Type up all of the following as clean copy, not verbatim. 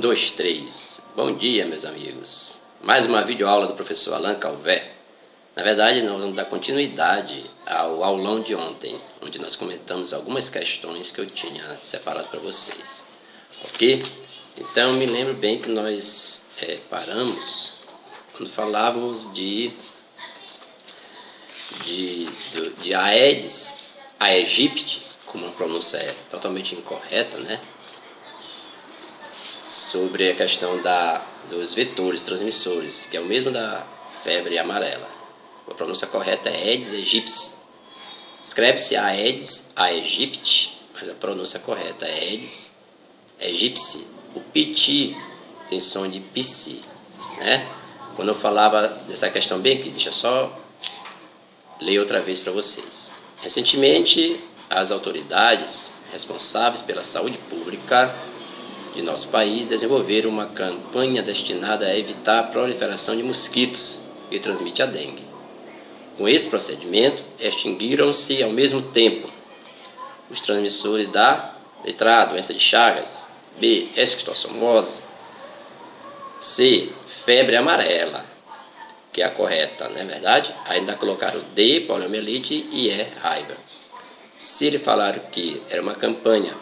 2, 3. Bom dia, meus amigos. Mais uma videoaula do professor Alain Calvé. Na verdade, nós vamos dar continuidade ao aulão de ontem, onde nós comentamos algumas questões que eu tinha separado para vocês. Ok? Então, me lembro bem que nós paramos quando falávamos de Aedes aegypti, como a pronúncia é totalmente incorreta, né? Sobre a questão dos vetores transmissores, que é o mesmo da febre amarela. A pronúncia correta é Aedes aegypti. Escreve-se Aedes aegypti, mas a pronúncia correta é Aedes aegypti. O piti tem som de psi, né? Quando eu falava dessa questão bem aqui, deixa eu só ler outra vez para vocês. Recentemente, as autoridades responsáveis pela saúde pública de nosso país desenvolveram uma campanha destinada a evitar a proliferação de mosquitos que transmite a dengue. Com esse procedimento, extinguiram-se ao mesmo tempo os transmissores da letra A, doença de Chagas, B, esquistossomose, C, febre amarela, que é a correta, não é verdade? Ainda colocaram D, poliomielite e E, raiva. Se ele falaram que era uma campanha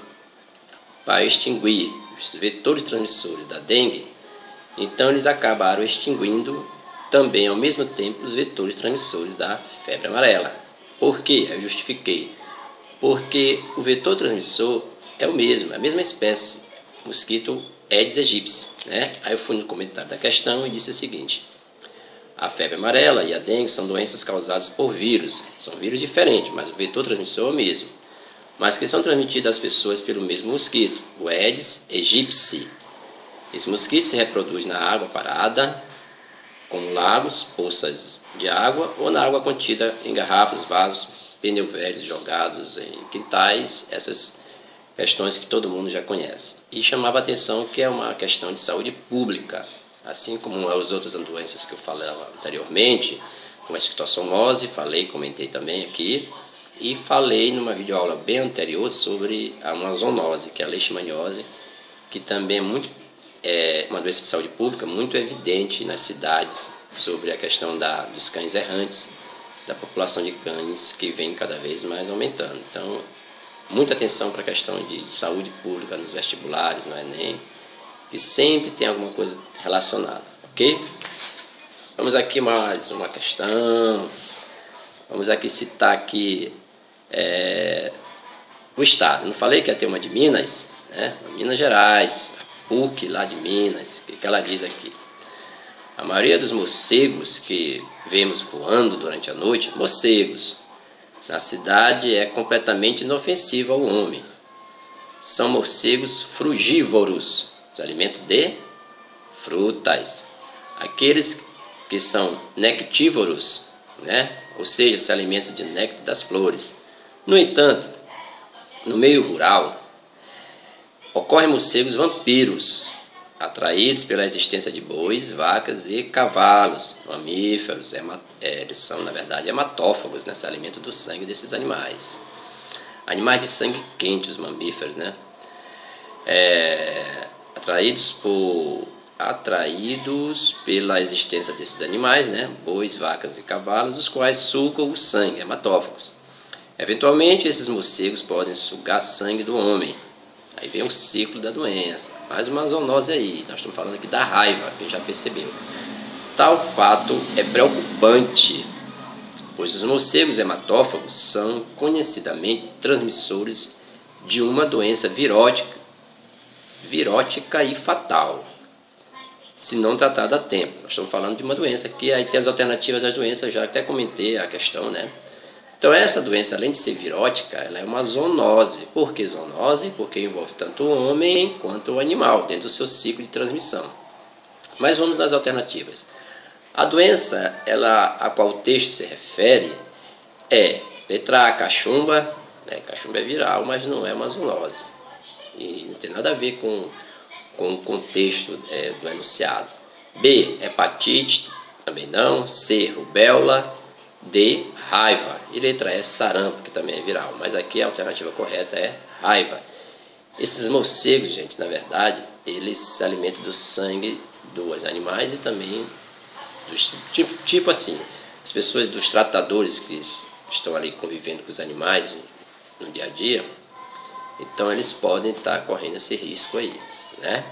para extinguir os vetores transmissores da dengue, então eles acabaram extinguindo também ao mesmo tempo os vetores transmissores da febre amarela. Por quê? Eu justifiquei. Porque o vetor transmissor é o mesmo, é a mesma espécie, mosquito Aedes aegypti, né? Aí eu fui no comentário da questão e disse o seguinte: a febre amarela e a dengue são doenças causadas por vírus, são vírus diferentes, mas o vetor transmissor é o mesmo, mas que são transmitidas às pessoas pelo mesmo mosquito, o Aedes aegypti. Esse mosquito se reproduz na água parada, como lagos, poças de água ou na água contida em garrafas, vasos, pneus velhos jogados em quintais, essas questões que todo mundo já conhece. E chamava a atenção que é uma questão de saúde pública, assim como as outras doenças que eu falava anteriormente, como a esquistossomose, comentei também aqui, e falei numa videoaula bem anterior sobre uma zoonose, que é a leishmaniose, que também é uma doença de saúde pública muito evidente nas cidades, sobre a questão dos cães errantes, da população de cães que vem cada vez mais aumentando. Então, muita atenção para a questão de saúde pública nos vestibulares, no Enem, que sempre tem alguma coisa relacionada, ok? Vamos aqui mais uma questão. Vamos aqui citar aqui o estado. Não falei que ia ter uma de Minas, né? Minas Gerais, a PUC lá de Minas. O que ela diz aqui? A maioria dos morcegos que vemos voando durante a noite, morcegos, na cidade é completamente inofensivo ao homem. São morcegos frugívoros, se alimentam de frutas. Aqueles que são nectívoros, né? Ou seja, se alimentam de néctar das flores. No entanto, no meio rural, ocorrem morcegos vampiros, atraídos pela existência de bois, vacas e cavalos, mamíferos. Eles são, na verdade, hematófagos, né? Se alimentam do sangue desses animais. Animais de sangue quente, os mamíferos, né? Atraídos pela existência desses animais, né? Bois, vacas e cavalos, os quais sugam o sangue, hematófagos. Eventualmente, esses morcegos podem sugar sangue do homem. Aí vem o ciclo da doença. Mais uma zoonose aí. Nós estamos falando aqui da raiva, quem já percebeu. Tal fato é preocupante, pois os morcegos hematófagos são conhecidamente transmissores de uma doença virótica e fatal, se não tratada a tempo. Nós estamos falando de uma doença que aí tem as alternativas às doenças, já até comentei a questão, né? Então essa doença, além de ser virótica, ela é uma zoonose. Por que zoonose? Porque envolve tanto o homem quanto o animal, dentro do seu ciclo de transmissão. Mas vamos nas alternativas. A doença, a qual o texto se refere, é letra A, cachumba. Cachumba é viral, mas não é uma zoonose. E não tem nada a ver com o contexto do enunciado. B, hepatite, também não. C, rubéola. D, raiva. E letra E, sarampo, que também é viral. Mas aqui a alternativa correta é raiva. Esses morcegos, gente, na verdade, eles se alimentam do sangue dos animais e também dos, tipo assim, as pessoas dos tratadores que estão ali convivendo com os animais no dia a dia, então eles podem estar correndo esse risco aí, né?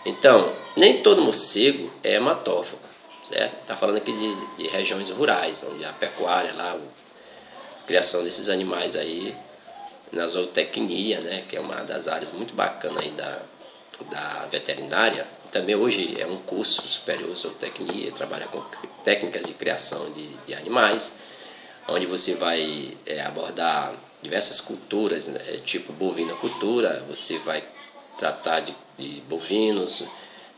Então, nem todo morcego é hematófago, certo? Está falando aqui de regiões rurais, onde a pecuária lá, a criação desses animais aí, na zootecnia, né? Que é uma das áreas muito bacanas aí da veterinária. Também hoje é um curso superior zootecnia, trabalha com técnicas de criação de animais, onde você vai abordar diversas culturas, né? Tipo bovinocultura, você vai tratar de bovinos,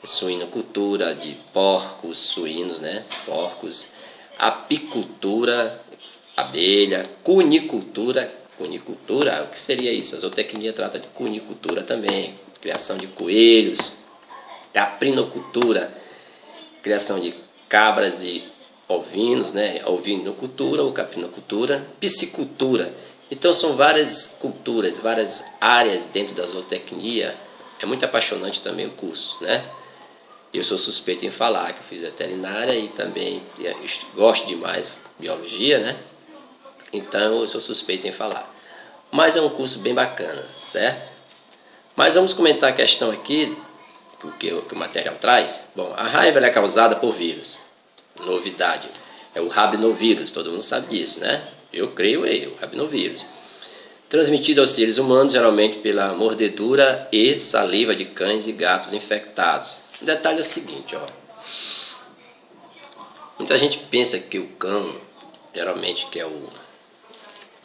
suinocultura, de porcos, suínos, né? Porcos, apicultura, abelha, cunicultura. Cunicultura, o que seria isso? A zootecnia trata de cunicultura também, criação de coelhos, caprinocultura, criação de cabras e ovinos, né? Ovinocultura ou caprinocultura, piscicultura. Então são várias culturas, várias áreas dentro da zootecnia. É muito apaixonante também o curso, né? Eu sou suspeito em falar que eu fiz veterinária e também gosto demais de biologia, né? Então eu sou suspeito em falar. Mas é um curso bem bacana, certo? Mas vamos comentar a questão aqui, que o material traz. Bom, a raiva é causada por vírus. Novidade. É o rabinovírus, todo mundo sabe disso, né? Eu creio o rabinovírus. Transmitido aos seres humanos, geralmente pela mordedura e saliva de cães e gatos infectados. O detalhe é o seguinte, ó. Muita gente pensa que o cão, geralmente, que é o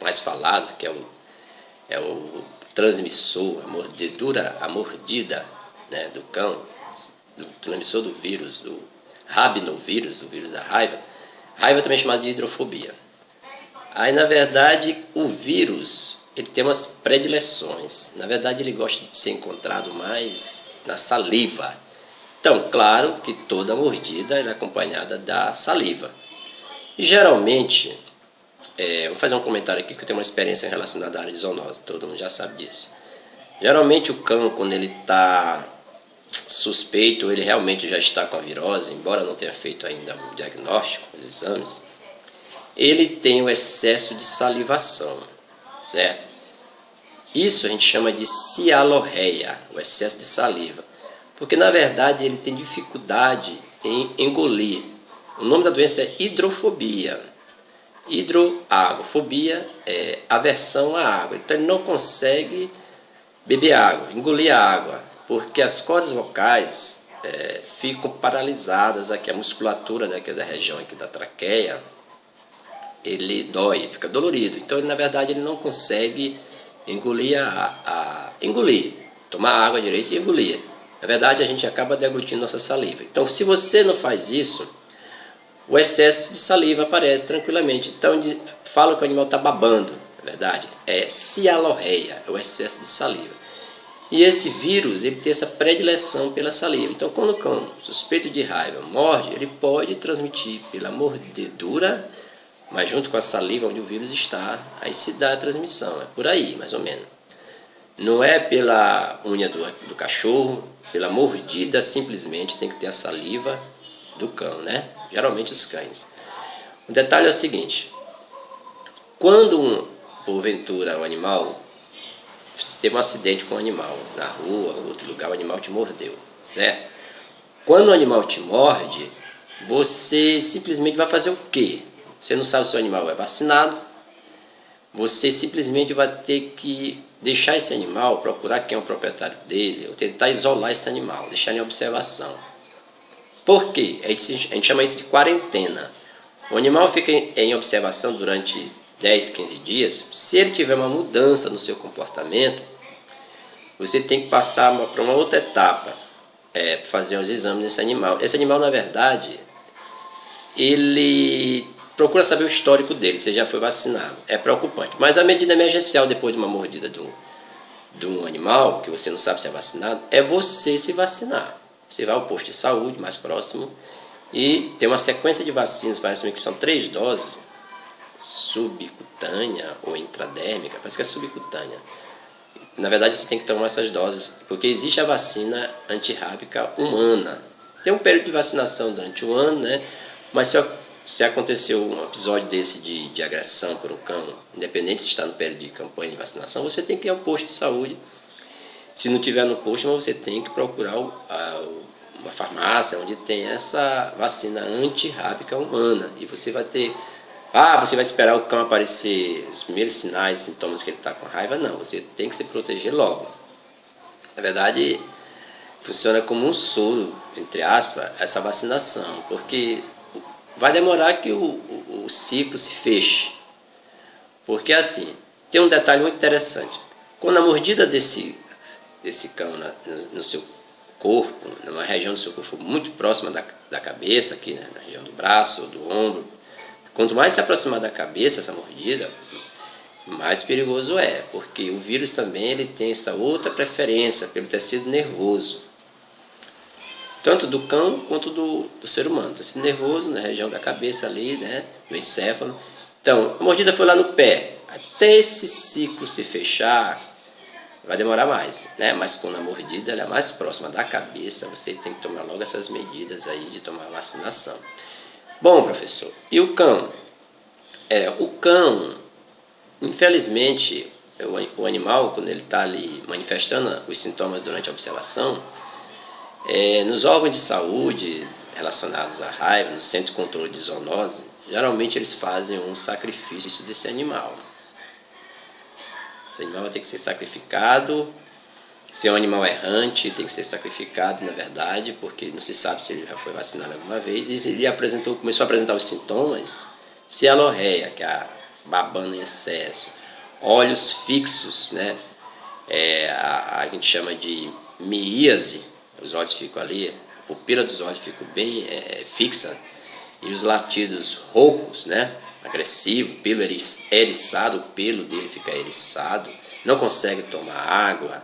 mais falado, que é o transmissor, a mordida, né, do cão, do transmissor do vírus, do rabinovírus, do vírus da raiva. Raiva também é chamada de hidrofobia. Aí, na verdade, o vírus, ele tem umas predileções. Na verdade, ele gosta de ser encontrado mais na saliva. Então, claro que toda mordida é acompanhada da saliva. E, geralmente, vou fazer um comentário aqui que eu tenho uma experiência relacionada à área de zoonose. Todo mundo já sabe disso. Geralmente, o cão, quando ele está suspeito, ele realmente já está com a virose, embora não tenha feito ainda o diagnóstico, os exames, ele tem o excesso de salivação, certo? Isso a gente chama de cialorreia, o excesso de saliva, porque na verdade ele tem dificuldade em engolir. O nome da doença é hidrofobia. Hidroágua, fobia é aversão à água, então ele não consegue beber água, engolir a água, porque as cordas vocais ficam paralisadas aqui, a musculatura daqui da região aqui da traqueia, ele dói, fica dolorido. Então, ele, na verdade, ele não consegue engolir engolir, tomar água direito e engolir. Na verdade, a gente acaba deglutindo nossa saliva. Então, se você não faz isso, o excesso de saliva aparece tranquilamente. Então, fala que o animal está babando, na verdade. É cialorreia, é o excesso de saliva. E esse vírus, ele tem essa predileção pela saliva. Então, quando o cão suspeito de raiva morde, ele pode transmitir pela mordedura, mas junto com a saliva onde o vírus está, aí se dá a transmissão. É por aí, mais ou menos. Não é pela unha do cachorro, pela mordida, simplesmente tem que ter a saliva do cão, né? Geralmente os cães. O detalhe é o seguinte. Quando, porventura, o animal teve um acidente com o animal, na rua, ou outro lugar, o animal te mordeu, certo? Quando o animal te morde, você simplesmente vai fazer o quê? Você não sabe se o animal é vacinado, você simplesmente vai ter que deixar esse animal, procurar quem é o proprietário dele, ou tentar isolar esse animal, deixar em observação. Por quê? A gente chama isso de quarentena. O animal fica em observação durante 10, 15 dias. Se ele tiver uma mudança no seu comportamento, você tem que passar para uma outra etapa, fazer os exames desse animal. Esse animal, na verdade, ele procura saber o histórico dele, se já foi vacinado. É preocupante. Mas a medida emergencial depois de uma mordida de um animal, que você não sabe se é vacinado, é você se vacinar. Você vai ao posto de saúde mais próximo e tem uma sequência de vacinas, parece que são 3 doses, subcutânea ou intradérmica, parece que é subcutânea. na verdade você tem que tomar essas doses, porque existe a vacina antirrábica humana. Tem um período de vacinação durante o ano, né? Mas se aconteceu um episódio desse de agressão por um cão, independente se está no período de campanha de vacinação, você tem que ir ao posto de saúde. Se não tiver no posto, você tem que procurar uma farmácia onde tem essa vacina antirrábica humana. E você vai ter... você vai esperar o cão aparecer os primeiros sinais, sintomas que ele está com raiva. Não, você tem que se proteger logo. Na verdade, funciona como um soro, entre aspas, essa vacinação, porque vai demorar que o ciclo se feche. Porque assim, tem um detalhe muito interessante. Quando a mordida desse cão no seu corpo, numa região do seu corpo muito próxima da cabeça, aqui, né, na região do braço ou do ombro, quanto mais se aproximar da cabeça essa mordida, mais perigoso é, porque o vírus também ele tem essa outra preferência pelo tecido nervoso, tanto do cão quanto do ser humano. Tecido nervoso na região da cabeça ali, né, do encéfalo. Então, a mordida foi lá no pé, até esse ciclo se fechar, vai demorar mais, né? Mas quando a mordida ela é mais próxima da cabeça, você tem que tomar logo essas medidas aí de tomar vacinação. Bom, professor, e o cão? O cão, infelizmente, o animal, quando ele está ali manifestando os sintomas durante a observação, nos órgãos de saúde relacionados à raiva, no centro de controle de zoonose, geralmente eles fazem um sacrifício desse animal. Esse animal vai ter que ser sacrificado. Se é um animal errante, tem que ser sacrificado, na verdade, porque não se sabe se ele já foi vacinado alguma vez. E ele começou a apresentar os sintomas, cialorreia, que é a babando em excesso, olhos fixos, né? A gente chama de miíase, os olhos ficam ali, a pupila dos olhos fica bem fixa, e os latidos roucos, né? Agressivo, pelo eriçado, o pelo dele fica eriçado, não consegue tomar água,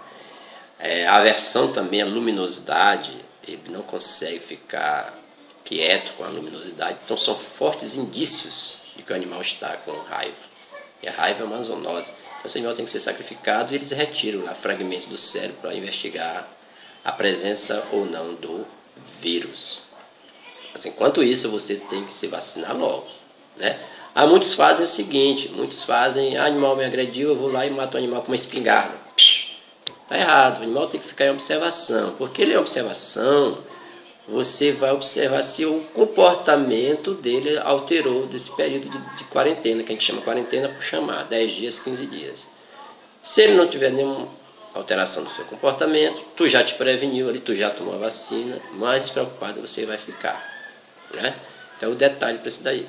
a aversão também à luminosidade, ele não consegue ficar quieto com a luminosidade, então são fortes indícios de que o animal está com raiva, e a raiva é uma zoonose, então esse animal tem que ser sacrificado e eles retiram lá fragmentos do cérebro para investigar a presença ou não do vírus. Mas enquanto isso você tem que se vacinar logo, né? Muitos fazem o seguinte, animal me agrediu, eu vou lá e mato o animal com uma espingarda. Está errado, o animal tem que ficar em observação, porque ele é observação, você vai observar se o comportamento dele alterou desse período de quarentena, que a gente chama quarentena por chamar, 10 dias, 15 dias. Se ele não tiver nenhuma alteração do seu comportamento, tu já te preveniu ali, tu já tomou a vacina, mais despreocupado você vai ficar, né? Então o detalhe para isso daí.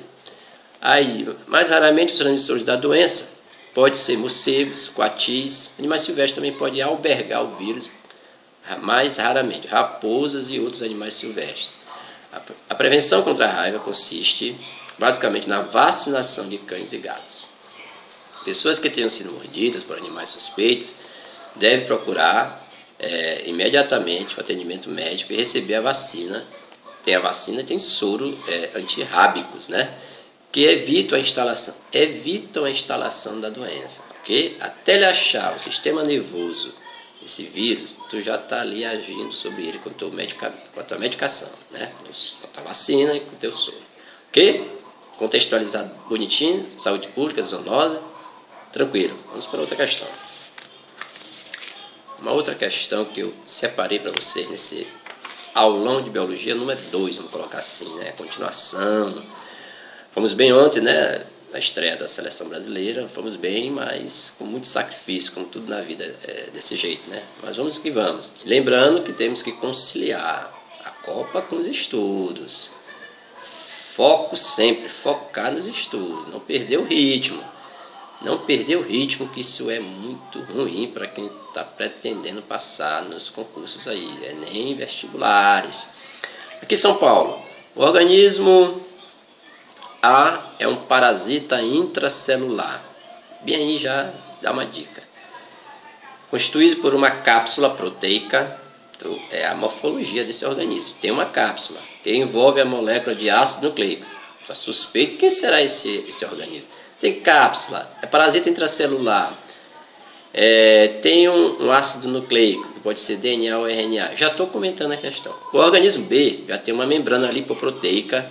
Aí, mais raramente os transmissores da doença pode ser morcegos, coatis, animais silvestres também podem albergar o vírus, mais raramente, raposas e outros animais silvestres. A prevenção contra a raiva consiste basicamente na vacinação de cães e gatos. Pessoas que tenham sido mordidas por animais suspeitos devem procurar imediatamente o atendimento médico e receber a vacina. Tem a vacina e tem soro antirrábicos, né? Que evitam a instalação da doença, ok? Até ele achar o sistema nervoso, esse vírus, tu já está ali agindo sobre ele com a tua medicação, né? Com a tua vacina e com o teu soro, ok? Contextualizado bonitinho, saúde pública, zoonose, tranquilo. Vamos para outra questão. Uma outra questão que eu separei para vocês nesse aulão de biologia número 2, vamos colocar assim, né? Continuação. Fomos bem ontem, né? Na estreia da seleção brasileira, fomos bem, mas com muito sacrifício, como tudo na vida desse jeito, né? Mas vamos que vamos. Lembrando que temos que conciliar a Copa com os estudos. Foco sempre, focar nos estudos, não perder o ritmo. Não perder o ritmo, que isso é muito ruim para quem está pretendendo passar nos concursos aí, nem vestibulares. Aqui em São Paulo, o organismo A é um parasita intracelular. Bem aí já dá uma dica. Constituído por uma cápsula proteica, então é a morfologia desse organismo. Tem uma cápsula que envolve a molécula de ácido nucleico. Está suspeito, quem será esse organismo? Tem cápsula, é parasita intracelular. Tem um ácido nucleico, que pode ser DNA ou RNA. Já estou comentando a questão. O organismo B já tem uma membrana lipoproteica.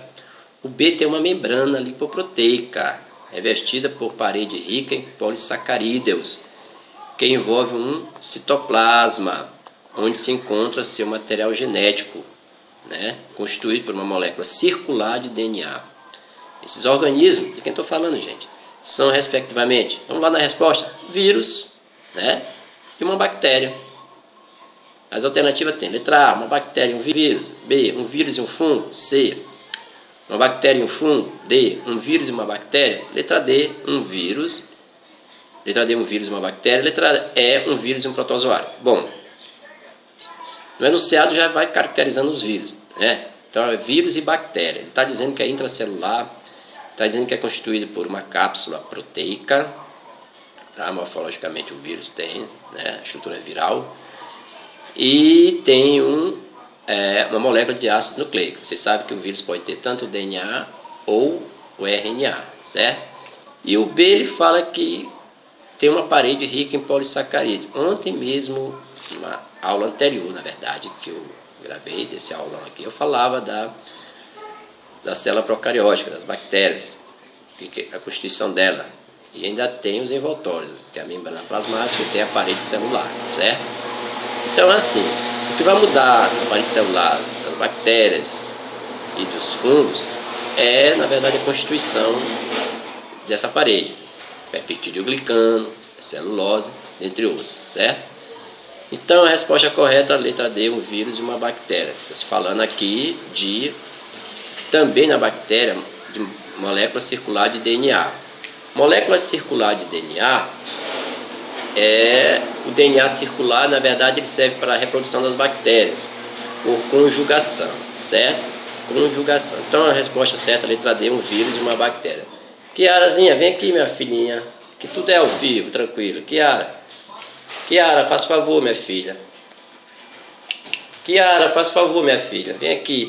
O B tem uma membrana lipoproteica, revestida por parede rica em polissacarídeos, que envolve um citoplasma, onde se encontra seu material genético, né, constituído por uma molécula circular de DNA. Esses organismos, de quem estou falando, gente, são respectivamente, vamos lá na resposta, vírus, né, e uma bactéria. As alternativas tem letra A, uma bactéria e um vírus, B, um vírus e um fungo, C, uma bactéria e um fungo, D, um vírus e uma bactéria, letra D, um vírus, letra D, um vírus e uma bactéria, letra E, um vírus e um protozoário. Bom, no enunciado já vai caracterizando os vírus, né? Então é vírus e bactéria. Ele está dizendo que é intracelular, está dizendo que é constituído por uma cápsula proteica, tá? Morfologicamente o vírus tem, né, a estrutura viral, e tem uma molécula de ácido nucleico. Você sabe que o vírus pode ter tanto o DNA ou o RNA, certo? E o B ele fala que tem uma parede rica em polissacarídeo. Ontem mesmo, numa aula anterior, na verdade, que eu gravei desse aulão aqui, eu falava da célula procariótica, das bactérias, a constituição dela. E ainda tem os envoltórios, que é a membrana plasmática e tem a parede celular, certo? Então, assim, o que vai mudar na parede celular das bactérias e dos fungos é, na verdade, a constituição dessa parede. Peptidoglicano, celulose, entre outros, certo? Então, a resposta correta, a letra D, um vírus e uma bactéria. Está se falando aqui também na bactéria, de molécula circular de DNA. Molécula circular de DNA o DNA circular, na verdade, ele serve para a reprodução das bactérias, por conjugação, certo? Conjugação. Então, a resposta certa, a letra D, um vírus e uma bactéria. Kiarazinha, vem aqui, minha filhinha, que tudo é ao vivo, tranquilo. Kiara, faz favor, minha filha. Kiara, faz favor, minha filha, vem aqui.